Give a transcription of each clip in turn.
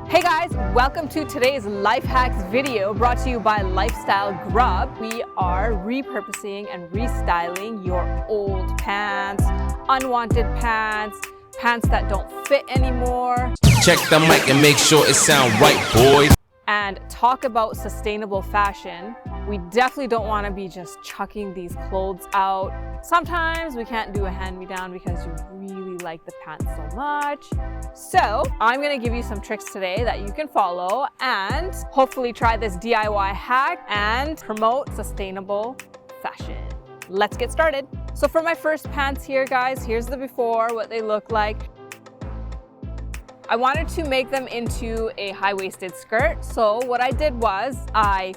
Hey guys, welcome to today's life hacks video brought to you by Lifestyle Grub. We are repurposing and restyling your old pants, unwanted pants, pants that don't fit anymore. Check the mic and make sure it sound right, boys. And talk about sustainable fashion. We definitely don't want to be just chucking these clothes out. Sometimes we can't do a hand-me-down because you really like the pants so much. So I'm going to give you some tricks today that you can follow and hopefully try this DIY hack and promote sustainable fashion. Let's get started. So for my first pants here, guys, here's the before, what they look like. I wanted to make them into a high-waisted skirt. So what I did was I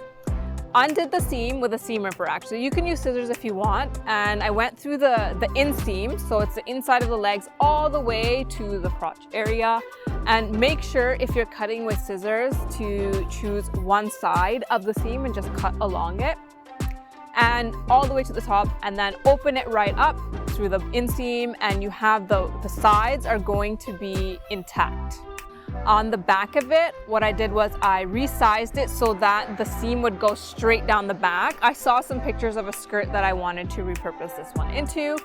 undid the seam with a seam ripper. Actually, you can use scissors if you want, and I went through the inseam, so it's the inside of the legs all the way to the crotch area. And make sure if you're cutting with scissors to choose one side of the seam and just cut along it and all the way to the top, and then open it right up through the inseam, and you have the sides are going to be intact. On the back of it, what I did was I resized it so that the seam would go straight down the back. I saw some pictures of a skirt that I wanted to repurpose this one into,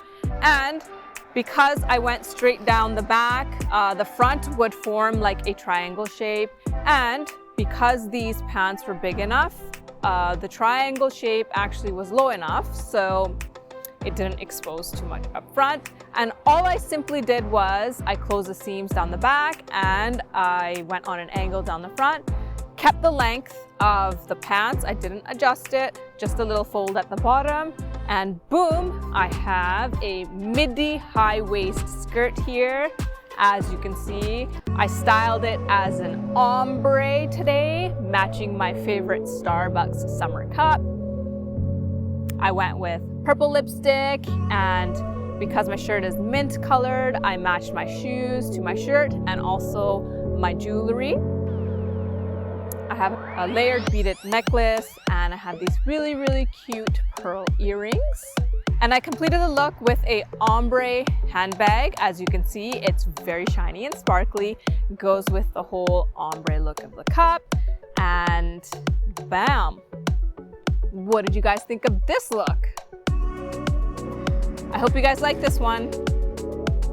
and because I went straight down the back, the front would form like a triangle shape, and because these pants were big enough, the triangle shape actually was low enough, so it didn't expose too much up front. And all I simply did was I closed the seams down the back and I went on an angle down the front, kept the length of the pants, I didn't adjust it, just a little fold at the bottom, and boom, I have a midi high waist skirt here. As you can see, I styled it as an ombre today, matching my favorite Starbucks summer cup. I went with purple lipstick, and because my shirt is mint colored, I matched my shoes to my shirt and also my jewelry. I have a layered beaded necklace, and I have these really, really cute pearl earrings. And I completed the look with a ombre handbag. As you can see, it's very shiny and sparkly. It goes with the whole ombre look of the cup, and bam! What did you guys think of this look? I hope you guys like this one.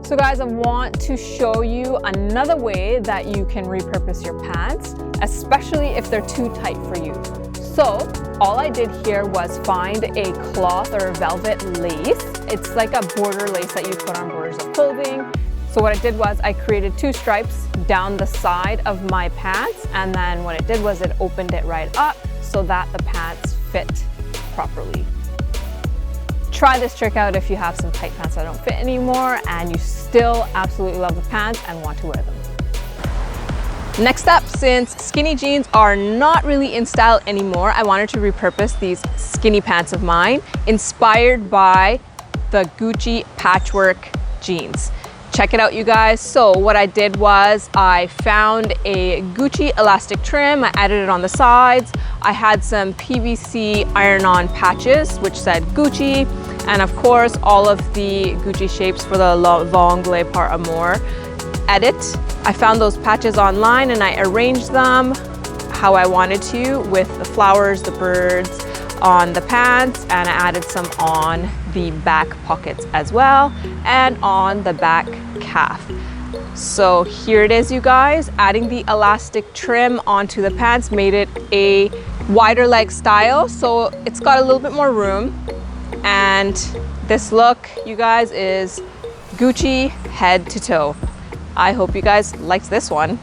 So guys, I want to show you another way that you can repurpose your pants, especially if they're too tight for you. So all I did here was find a cloth or a velvet lace. It's like a border lace that you put on borders of clothing. So what I did was I created two stripes down the side of my pants, and then what it did was it opened it right up so that the pants fit properly. Try this trick out if you have some tight pants that don't fit anymore and you still absolutely love the pants and want to wear them. Next up, since skinny jeans are not really in style anymore, I wanted to repurpose these skinny pants of mine, inspired by the Gucci patchwork jeans. Check it out, you guys. So what I did was I found a Gucci elastic trim, I added it on the sides. I had some PVC iron-on patches which said Gucci, and of course all of the Gucci shapes for the L'Anglais par Amour edit. I found those patches online and I arranged them how I wanted to, with the flowers, the birds on the pants, and I added some on the back pockets as well and on the back calf. So here it is, you guys. Adding the elastic trim onto the pants made it a wider leg style, so it's got a little bit more room. And this look, you guys, is Gucci head to toe. I hope you guys liked this one.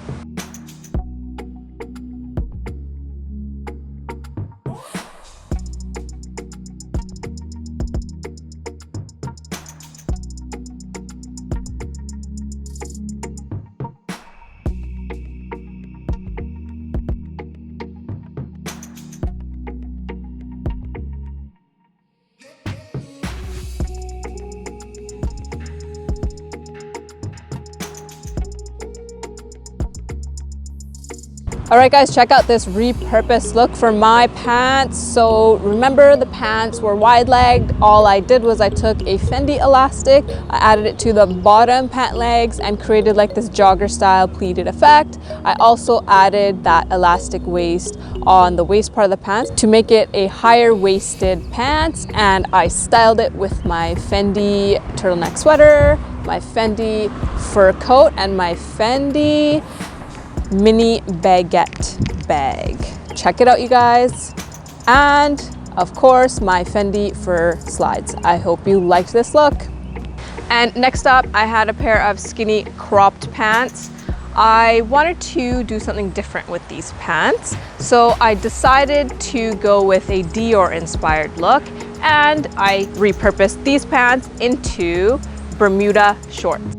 All right guys, check out this repurposed look for my pants. So remember, the pants were wide legged. All I did was I took a Fendi elastic, I added it to the bottom pant legs and created like this jogger style pleated effect. I also added that elastic waist on the waist part of the pants to make it a higher waisted pants, and I styled it with my Fendi turtleneck sweater, my Fendi fur coat, and my Fendi mini baguette bag. Check it out, you guys. And of course, my Fendi fur slides. I hope you liked this look. And next up, I had a pair of skinny cropped pants. I wanted to do something different with these pants, so I decided to go with a Dior inspired look, and I repurposed these pants into Bermuda shorts.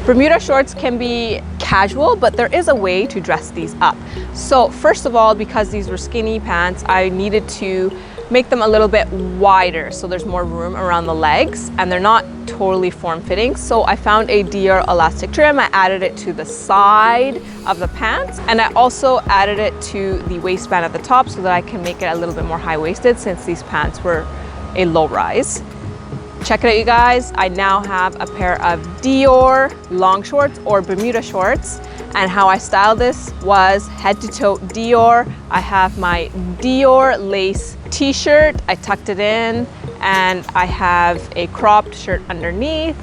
Bermuda shorts can be casual, but there is a way to dress these up. So first of all, because these were skinny pants, I needed to make them a little bit wider so there's more room around the legs and they're not totally form-fitting. So I found a Dior elastic trim, I added it to the side of the pants, and I also added it to the waistband at the top so that I can make it a little bit more high-waisted since these pants were a low rise. Check it out, you guys. I now have a pair of Dior long shorts or Bermuda shorts, and how I styled this was head to toe Dior. I have my Dior lace t-shirt, I tucked it in, and I have a cropped shirt underneath.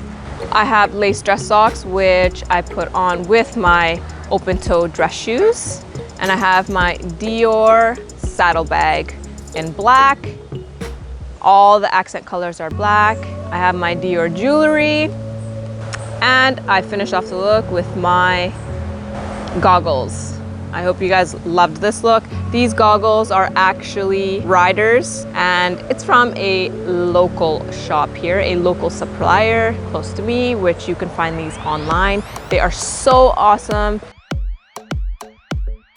I have lace dress socks, which I put on with my open-toe dress shoes, and I have my Dior saddlebag in black. All the accent colors are black. I have my Dior jewelry, and I finished off the look with my goggles. I hope you guys loved this look. These goggles are actually riders, and it's from a local shop here, a local supplier close to me, which you can find these online. They are so awesome.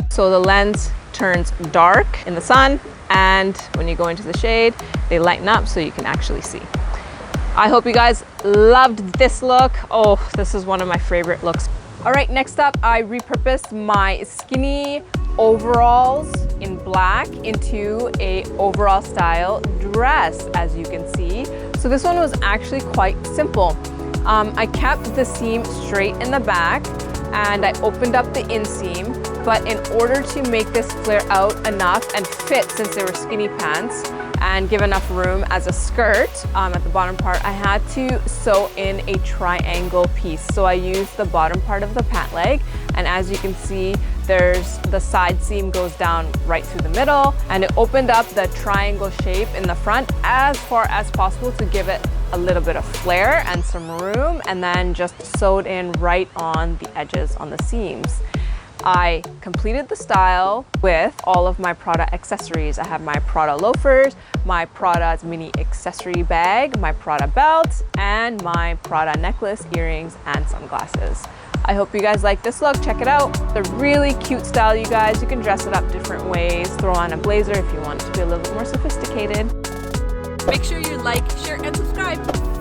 So the lens turns dark in the sun, and when you go into the shade, they lighten up so you can actually see. I hope you guys loved this look. Oh, this is one of my favorite looks. All right, next up, I repurposed my skinny overalls in black into a overall style dress, as you can see. So this one was actually quite simple. I kept the seam straight in the back, and I opened up the inseam, but in order to make this flare out enough and fit, since they were skinny pants, and give enough room as a skirt at the bottom part, I had to sew in a triangle piece. So I used the bottom part of the pant leg, and as you can see, there's the side seam goes down right through the middle, and it opened up the triangle shape in the front as far as possible to give it a little bit of flare and some room, and then just sewed in right on the edges on the seams. I completed the style with all of my Prada accessories. I have my Prada loafers, my Prada mini accessory bag, my Prada belt, and my Prada necklace, earrings, and sunglasses. I hope you guys like this look. Check it out. It's a really cute style, you guys. You can dress it up different ways. Throw on a blazer if you want it to be a little bit more sophisticated. Make sure you like, share, and subscribe.